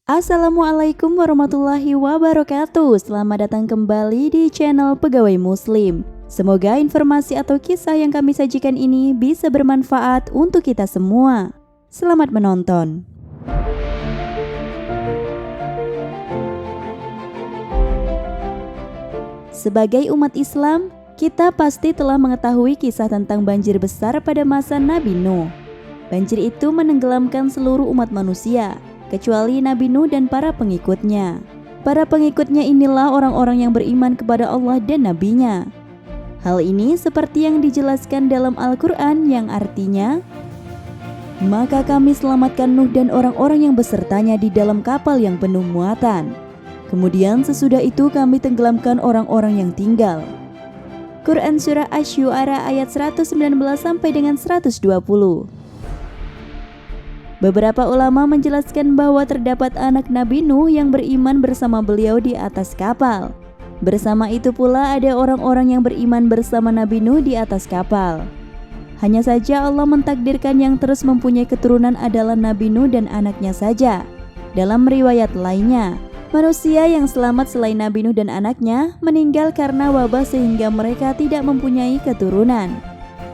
Assalamualaikum warahmatullahi wabarakatuh. Selamat datang kembali di channel Pegawai Muslim. Semoga informasi atau kisah yang kami sajikan ini bisa bermanfaat untuk kita semua. Selamat menonton. Sebagai umat Islam, kita pasti telah mengetahui kisah tentang banjir besar pada masa Nabi Nuh. Banjir itu menenggelamkan seluruh umat manusia, kecuali Nabi Nuh dan para pengikutnya. Para pengikutnya inilah orang-orang yang beriman kepada Allah dan Nabi-Nya. Hal ini seperti yang dijelaskan dalam Al-Quran yang artinya, maka kami selamatkan Nuh dan orang-orang yang besertanya di dalam kapal yang penuh muatan. Kemudian sesudah itu kami tenggelamkan orang-orang yang tinggal. Quran Surah Asy-Syu'ara ayat 119 sampai dengan 120. Beberapa ulama menjelaskan bahwa terdapat anak Nabi Nuh yang beriman bersama beliau di atas kapal. Bersama itu pula ada orang-orang yang beriman bersama Nabi Nuh di atas kapal. Hanya saja Allah mentakdirkan yang terus mempunyai keturunan adalah Nabi Nuh dan anaknya saja. Dalam riwayat lainnya, manusia yang selamat selain Nabi Nuh dan anaknya meninggal karena wabah sehingga mereka tidak mempunyai keturunan.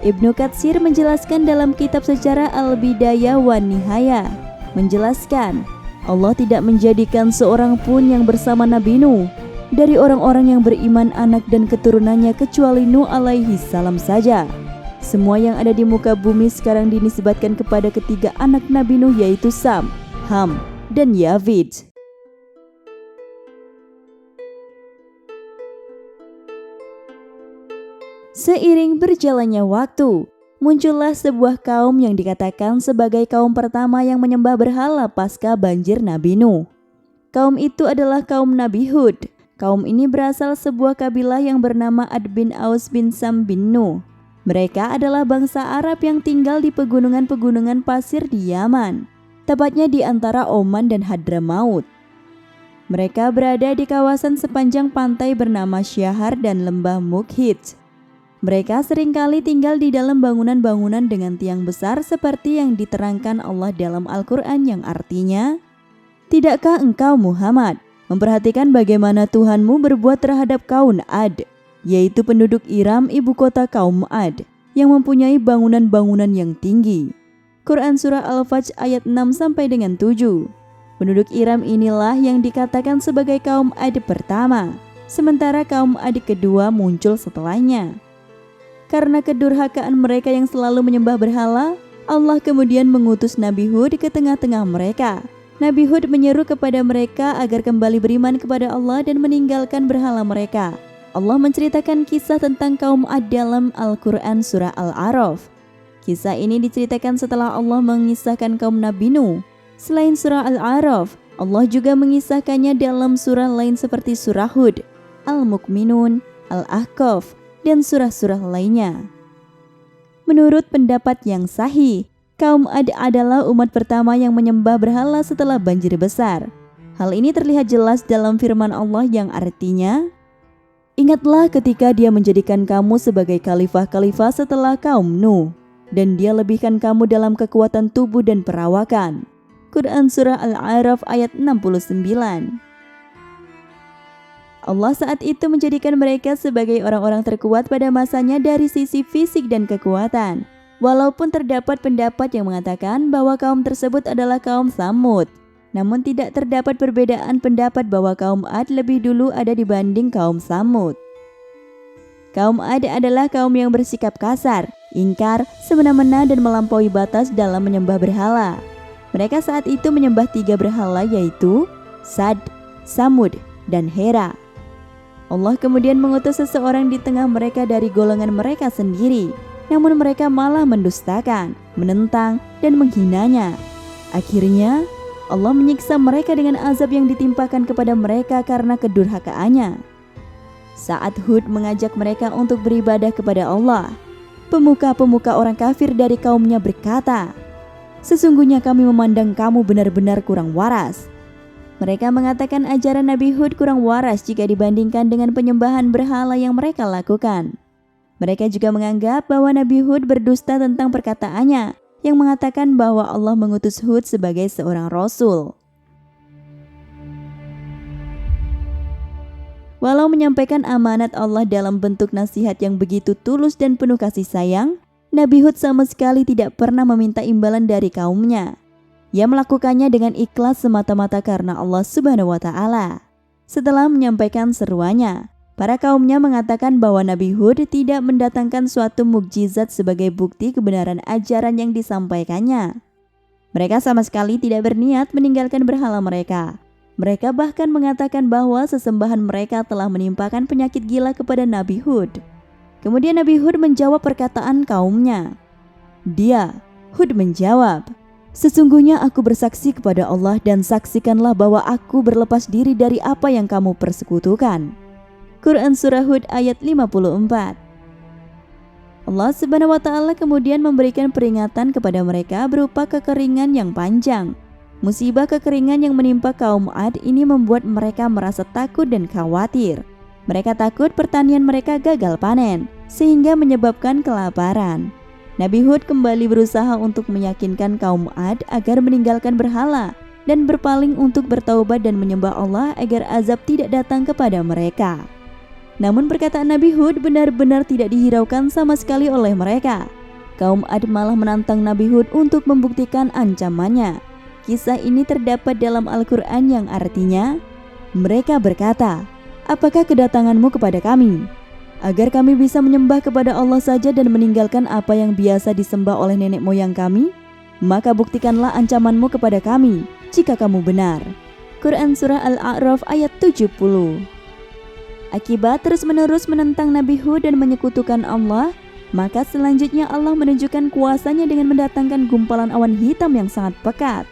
Ibnu Katsir menjelaskan dalam kitab sejarah Al-Bidayah wan Nihayah, menjelaskan Allah tidak menjadikan seorang pun yang bersama Nabi Nuh dari orang-orang yang beriman anak dan keturunannya kecuali Nuh alaihi salam saja. Semua yang ada di muka bumi sekarang dinisbatkan kepada ketiga anak Nabi Nuh, yaitu Sam, Ham, dan Yafid. Seiring berjalannya waktu, muncullah sebuah kaum yang dikatakan sebagai kaum pertama yang menyembah berhala pasca banjir Nabi Nuh. Kaum itu adalah kaum Nabi Hud. Kaum ini berasal sebuah kabilah yang bernama Ad bin Aus bin Sam bin Nuh. Mereka adalah bangsa Arab yang tinggal di pegunungan-pegunungan pasir di Yaman, tepatnya di antara Oman dan Hadramaut. Mereka berada di kawasan sepanjang pantai bernama Syahar dan lembah Mukhit. Mereka seringkali tinggal di dalam bangunan-bangunan dengan tiang besar seperti yang diterangkan Allah dalam Al-Quran yang artinya, tidakkah engkau Muhammad memperhatikan bagaimana Tuhanmu berbuat terhadap kaum Ad, yaitu penduduk Iram ibu kota kaum Ad, yang mempunyai bangunan-bangunan yang tinggi. Quran Surah Al-Fajr ayat 6 sampai dengan 7. Penduduk Iram inilah yang dikatakan sebagai kaum Ad pertama, sementara kaum Ad kedua muncul setelahnya. Karena kedurhakaan mereka yang selalu menyembah berhala, Allah kemudian mengutus Nabi Hud ke tengah-tengah mereka. Nabi Hud menyeru kepada mereka agar kembali beriman kepada Allah dan meninggalkan berhala mereka. Allah menceritakan kisah tentang kaum Ad dalam Al-Quran Surah Al-A'raf. Kisah ini diceritakan setelah Allah mengisahkan kaum Nabi Nuh. Selain Surah Al-A'raf, Allah juga mengisahkannya dalam surah lain seperti Surah Hud, Al-Mu'minun, Al-Ahqaf, dan surah-surah lainnya. Menurut pendapat yang sahih, kaum Ad adalah umat pertama yang menyembah berhala setelah banjir besar. Hal ini terlihat jelas dalam firman Allah yang artinya, ingatlah ketika Dia menjadikan kamu sebagai khalifah-khalifah setelah kaum Nuh, dan Dia lebihkan kamu dalam kekuatan tubuh dan perawakan. Quran Surah Al-A'raf ayat 69. Allah saat itu menjadikan mereka sebagai orang-orang terkuat pada masanya dari sisi fisik dan kekuatan. Walaupun terdapat pendapat yang mengatakan bahwa kaum tersebut adalah kaum Tsamud, namun tidak terdapat perbedaan pendapat bahwa kaum Ad lebih dulu ada dibanding kaum Tsamud. Kaum Ad adalah kaum yang bersikap kasar, ingkar, semena-mena dan melampaui batas dalam menyembah berhala. Mereka saat itu menyembah 3 berhala, yaitu Sad, Samud, dan Hera. Allah kemudian mengutus seseorang di tengah mereka dari golongan mereka sendiri, namun mereka malah mendustakan, menentang, dan menghinanya. Akhirnya, Allah menyiksa mereka dengan azab yang ditimpakan kepada mereka karena kedurhakaannya. Saat Hud mengajak mereka untuk beribadah kepada Allah, pemuka-pemuka orang kafir dari kaumnya berkata, sesungguhnya kami memandang kamu benar-benar kurang waras. Mereka mengatakan ajaran Nabi Hud kurang waras jika dibandingkan dengan penyembahan berhala yang mereka lakukan. Mereka juga menganggap bahwa Nabi Hud berdusta tentang perkataannya yang mengatakan bahwa Allah mengutus Hud sebagai seorang rasul. Walau menyampaikan amanat Allah dalam bentuk nasihat yang begitu tulus dan penuh kasih sayang, Nabi Hud sama sekali tidak pernah meminta imbalan dari kaumnya. Ia melakukannya dengan ikhlas semata-mata karena Allah Subhanahu wa Ta'ala. Setelah menyampaikan seruannya, para kaumnya mengatakan bahwa Nabi Hud tidak mendatangkan suatu mukjizat sebagai bukti kebenaran ajaran yang disampaikannya. Mereka sama sekali tidak berniat meninggalkan berhala mereka. Mereka bahkan mengatakan bahwa sesembahan mereka telah menimpakan penyakit gila kepada Nabi Hud. Kemudian Nabi Hud menjawab perkataan kaumnya. Hud menjawab, "Sesungguhnya aku bersaksi kepada Allah dan saksikanlah bahwa aku berlepas diri dari apa yang kamu persekutukan." Quran Surah Hud ayat 54. Allah Subhanahu wa Ta'ala kemudian memberikan peringatan kepada mereka berupa kekeringan yang panjang. Musibah kekeringan yang menimpa kaum Ad ini membuat mereka merasa takut dan khawatir. Mereka takut pertanian mereka gagal panen, sehingga menyebabkan kelaparan. Nabi Hud kembali berusaha untuk meyakinkan kaum Ad agar meninggalkan berhala dan berpaling untuk bertaubat dan menyembah Allah agar azab tidak datang kepada mereka. Namun perkataan Nabi Hud benar-benar tidak dihiraukan sama sekali oleh mereka. Kaum Ad malah menantang Nabi Hud untuk membuktikan ancamannya. Kisah ini terdapat dalam Al-Quran yang artinya, mereka berkata, "Apakah kedatanganmu kepada kami? Agar kami bisa menyembah kepada Allah saja dan meninggalkan apa yang biasa disembah oleh nenek moyang kami? Maka buktikanlah ancamanmu kepada kami, jika kamu benar." Quran Surah Al-A'raf ayat 70. Akibat terus-menerus menentang Nabi Hud dan menyekutukan Allah, maka selanjutnya Allah menunjukkan kuasanya dengan mendatangkan gumpalan awan hitam yang sangat pekat.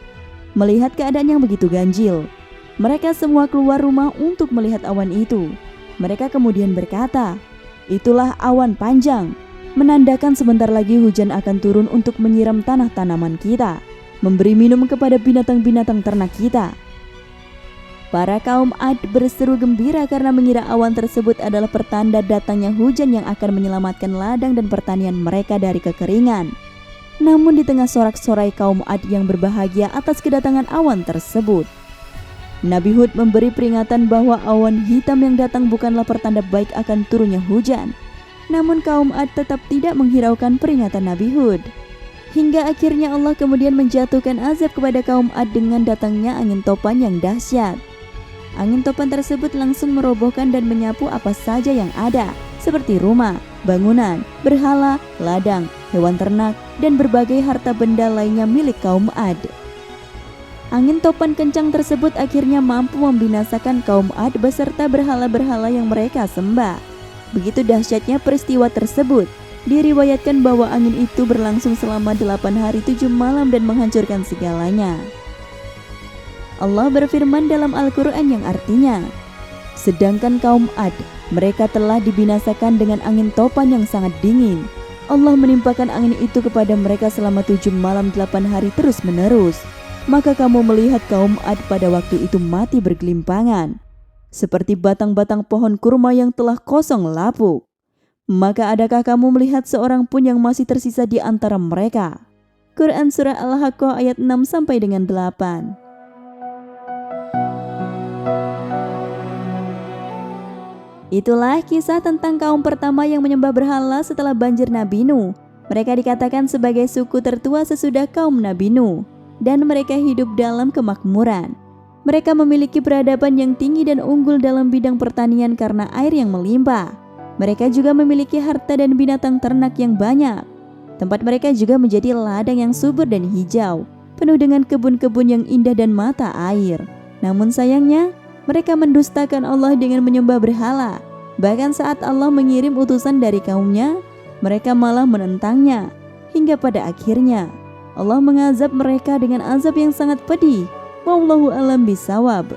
Melihat keadaan yang begitu ganjil, mereka semua keluar rumah untuk melihat awan itu. Mereka kemudian berkata, "Itulah awan panjang, menandakan sebentar lagi hujan akan turun untuk menyiram tanah tanaman kita, memberi minum kepada binatang-binatang ternak kita." Para kaum Ad berseru gembira karena mengira awan tersebut adalah pertanda datangnya hujan yang akan menyelamatkan ladang dan pertanian mereka dari kekeringan. Namun di tengah sorak-sorai kaum Ad yang berbahagia atas kedatangan awan tersebut, Nabi Hud memberi peringatan bahwa awan hitam yang datang bukanlah pertanda baik akan turunnya hujan. Namun kaum Ad tetap tidak menghiraukan peringatan Nabi Hud. Hingga akhirnya Allah kemudian menjatuhkan azab kepada kaum Ad dengan datangnya angin topan yang dahsyat. Angin topan tersebut langsung merobohkan dan menyapu apa saja yang ada, seperti rumah, bangunan, berhala, ladang, hewan ternak, dan berbagai harta benda lainnya milik kaum Ad. Angin topan kencang tersebut akhirnya mampu membinasakan kaum Ad beserta berhala-berhala yang mereka sembah. Begitu dahsyatnya peristiwa tersebut, diriwayatkan bahwa angin itu berlangsung selama 8 hari 7 malam dan menghancurkan segalanya. Allah berfirman dalam Al-Quran yang artinya, "Sedangkan kaum Ad, mereka telah dibinasakan dengan angin topan yang sangat dingin. Allah menimpakan angin itu kepada mereka selama 7 malam 8 hari terus-menerus. Maka kamu melihat kaum Ad pada waktu itu mati bergelimpangan, seperti batang-batang pohon kurma yang telah kosong lapuk. Maka adakah kamu melihat seorang pun yang masih tersisa di antara mereka?" Quran Surah Al-Haqqah ayat 6-8. Itulah kisah tentang kaum pertama yang menyembah berhala setelah banjir Nabi Nuh. Mereka dikatakan sebagai suku tertua sesudah kaum Nabi Nuh, dan mereka hidup dalam kemakmuran. Mereka memiliki peradaban yang tinggi dan unggul dalam bidang pertanian karena air yang melimpah. Mereka juga memiliki harta dan binatang ternak yang banyak. Tempat mereka juga menjadi ladang yang subur dan hijau, penuh dengan kebun-kebun yang indah dan mata air. Namun sayangnya, mereka mendustakan Allah dengan menyembah berhala. Bahkan saat Allah mengirim utusan dari kaumnya, mereka malah menentangnya. Hingga pada akhirnya, Allah mengazab mereka dengan azab yang sangat pedih. Wallahu a'lam bishawab.